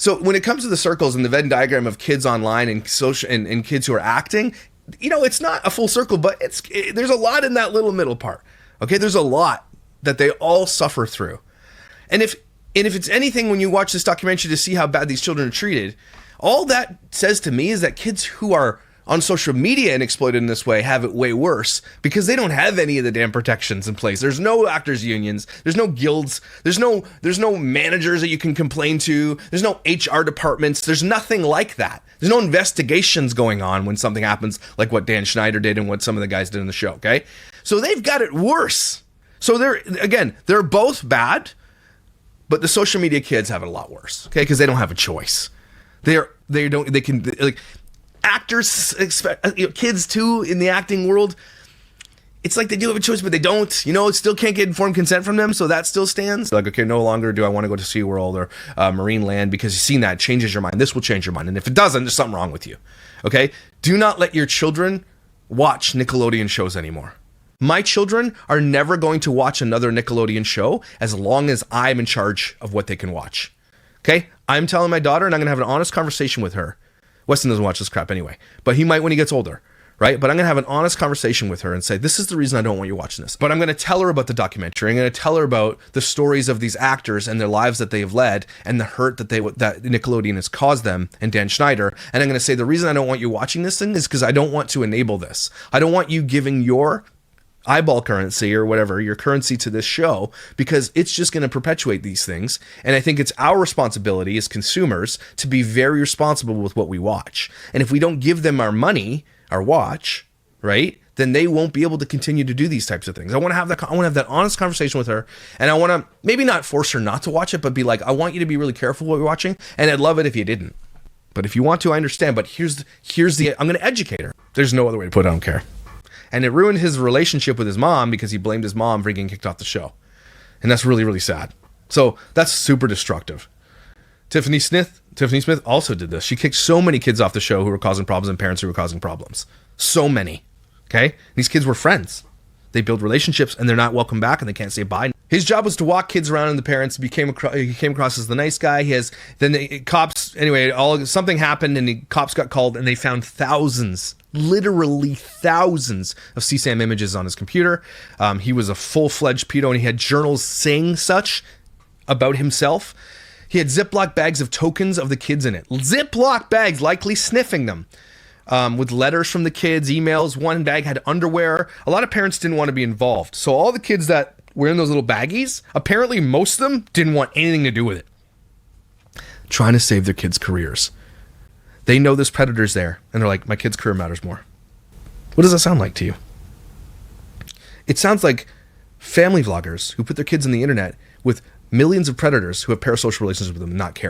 So when it comes to the circles and the Venn diagram of kids online and social and kids who are acting, it's not a full circle, but there's a lot in that little middle part. Okay, there's a lot that they all suffer through. And if it's anything, when you watch this documentary to see how bad these children are treated, all that says to me is that kids who are on social media and exploited in this way have it way worse because they don't have any of the damn protections in place. There's no actors unions, there's no guilds, there's no managers that you can complain to, there's no HR departments, there's nothing like that. There's no investigations going on when something happens like what Dan Schneider did and what some of the guys did in the show, okay? So they've got it worse. So they're both bad, but the social media kids have it a lot worse, okay? Because they don't have a choice. Actors expect, kids too in the acting world, it's like they do have a choice, but they don't, still can't get informed consent from them. So that still stands. Like, okay, no longer do I want to go to SeaWorld or Marine Land because you've seen that changes your mind. This will change your mind. And if it doesn't, there's something wrong with you. Okay. Do not let your children watch Nickelodeon shows anymore. My children are never going to watch another Nickelodeon show as long as I'm in charge of what they can watch. Okay. I'm telling my daughter, and I'm going to have an honest conversation with her. Weston doesn't watch this crap anyway, but he might when he gets older, right? But I'm going to have an honest conversation with her and say, this is the reason I don't want you watching this. But I'm going to tell her about the documentary. I'm going to tell her about the stories of these actors and their lives that they have led and the hurt that Nickelodeon has caused them and Dan Schneider. And I'm going to say, the reason I don't want you watching this thing is because I don't want to enable this. I don't want you giving your eyeball currency or whatever, your currency to this show, because it's just going to perpetuate these things. And I think it's our responsibility as consumers to be very responsible with what we watch. And if we don't give them our money, our watch, right, then they won't be able to continue to do these types of things. I want to have that honest conversation with her, and I want to maybe not force her not to watch it, but be like, I want you to be really careful what you're watching, and I'd love it if you didn't. But if you want to, I understand. But here's the I'm going to educate her. There's no other way to put it. I don't care. And it ruined his relationship with his mom because he blamed his mom for getting kicked off the show. And that's really, really sad. So that's super destructive. Tiffany Smith also did this. She kicked so many kids off the show who were causing problems and parents who were causing problems. So many. Okay? These kids were friends. They build relationships and they're not welcome back and they can't say bye. His job was to walk kids around, and the parents he came across as the nice guy. Something happened and the cops got called and they found literally thousands of CSAM images on his computer. He was a full-fledged pedo and he had journals saying such about himself. He had Ziploc bags of tokens of the kids in it. Ziploc bags, likely sniffing them. With letters from the kids, emails. One bag had underwear. A lot of parents didn't want to be involved. So all the kids that were in those little baggies, apparently most of them didn't want anything to do with it. Trying to save their kids' careers. They know this predator's there, and they're like, my kid's career matters more. What does that sound like to you? It sounds like family vloggers who put their kids on the internet with millions of predators who have parasocial relationships with them and not care.